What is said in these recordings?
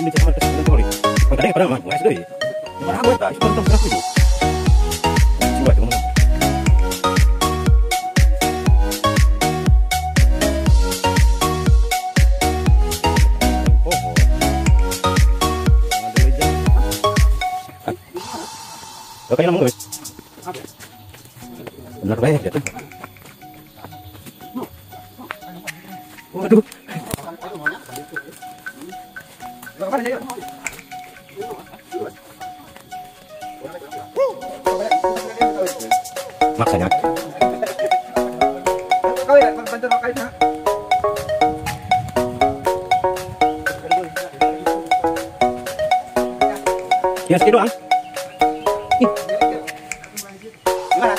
ini cuma kesini kali. Makanya pada mah gue sudah. Cuma aku tak cuma tentang aku itu. Coba teman. Oke, nama guys. Benar baik ya tuh. Waduh. Maksanya. Ya segitu doang. Gimana?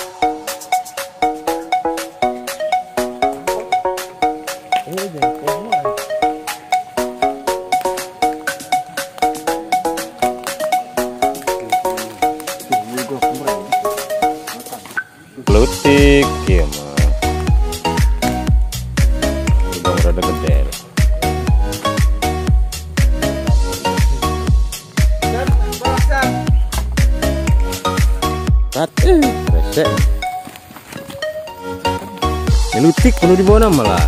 Lutik ya mah. Udah rada gede. Resek. Lutik perlu dibawa nama lah.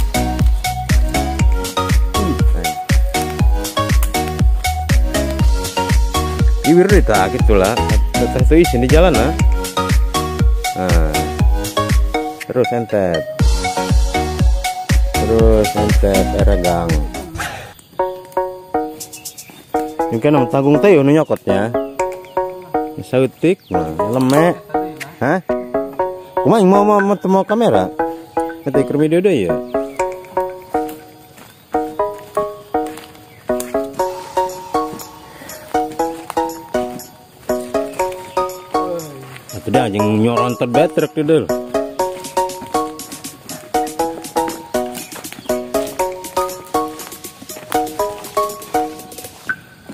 Iwir deh tak gitulah. Datang tuh isin di jalan lah. Nah. Terus entet eregang mungkin nama tanggung tayo nyokotnya sautik nah lemek hah kumain mau kamera nanti ke video deh ya sudah anjing nyorontot betrek dulu.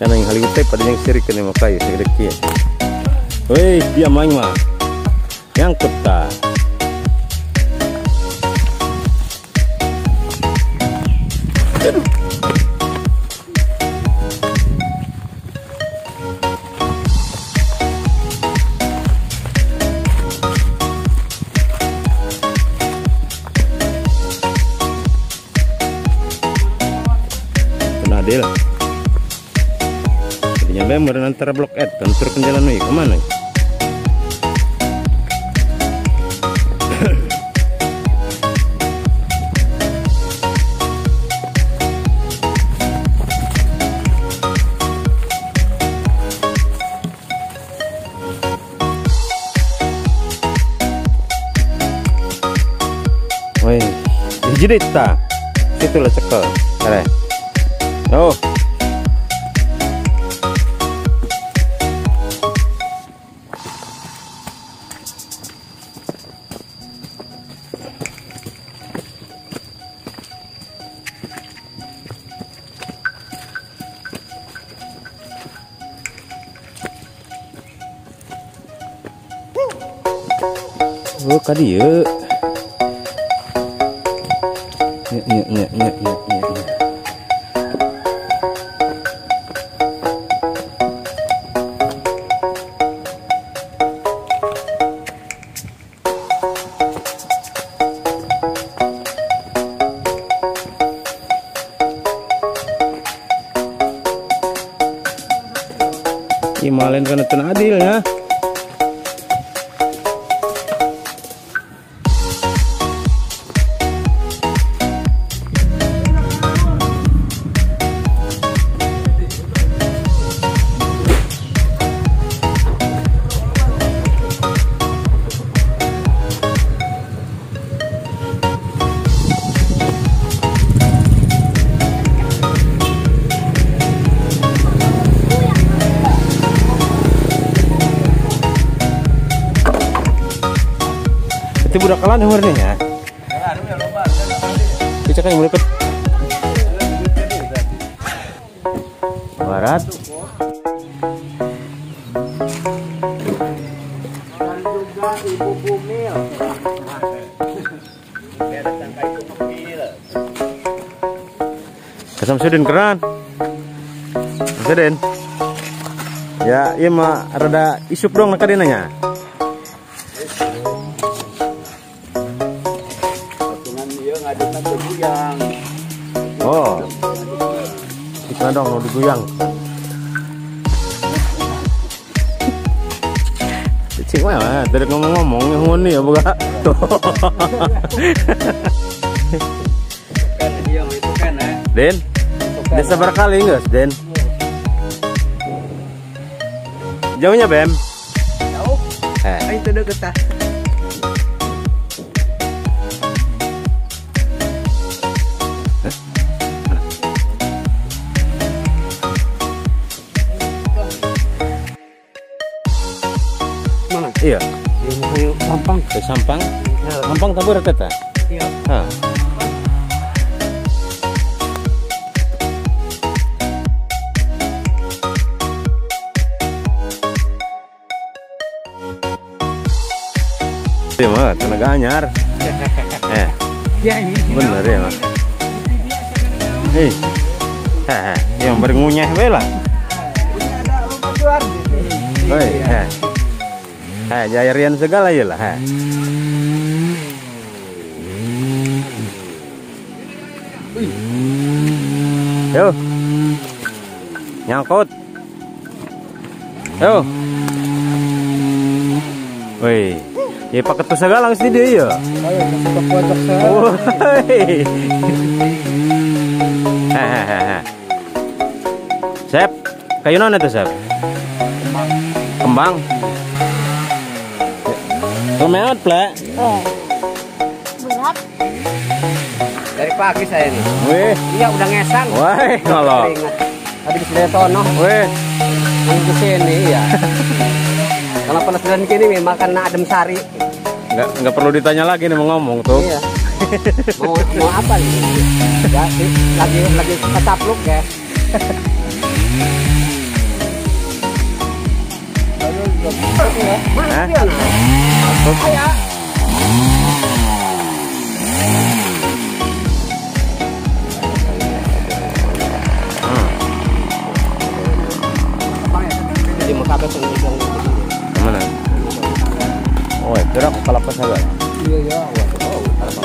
Karena yang Hollywood pada yang sirik kena makai sedikit. Woi, dia main mah. Yang kota. Adil. Nyampe meren antara blok Ed dan turun jalan nih kemana? Woi, jadi tak? Itulah cekel, keren. Oh. Oh, kadi ya. Nya. Imalen kana teu adil ya. Itu budak kalan yang warnanya. Kita yang mulai barat. Juga ibu Bumil. Kesam sudin keran. Bisa Den. Ya, iya mah rada isup dong nak nanya. Potongan dia ngadukna teu guyang. Oh. Bisa dong mau diguyang. Cing mah, tadi ngomong-ngomong yang ya buka. Tuh. Kan dia itu kan Den. Desa berkali enggak, Den? Jauhnya, Bem? jauh. Itu deket tah. Mana? Iya. Sampang. Ke Sampang. Sampang tabur kata. Iya. Hah. Iya mah tenaga anyar. Ya ini. Bener ya mah. Yang berngunyah we lah. Ada rumah luar gitu. Oi, jayarian segala ya lah. Yo. Nyangkut. Yo. Woi. Ya pakai tuh segala sih dia ya. Ayo kita pojok saya. Woi. Sep, kayu nona tuh Sep? Kembang. Kemeot plek. Berat. Dari pagi saya nih. Weh, Iya udah ngesang. woi kalau. Tadi di sini sono. Weh, Yang di sini ya. Kalau pelas dan kini makan adem sari. nggak perlu ditanya lagi nih mau ngomong tuh. Iya. mau apa nih? Ya, lagi kecapluk ya. Hah? Ayo. Jadi mau kabel pengunjung. Mana? Oh, gerak kepala pesawat. Iya ya, waduh, kalau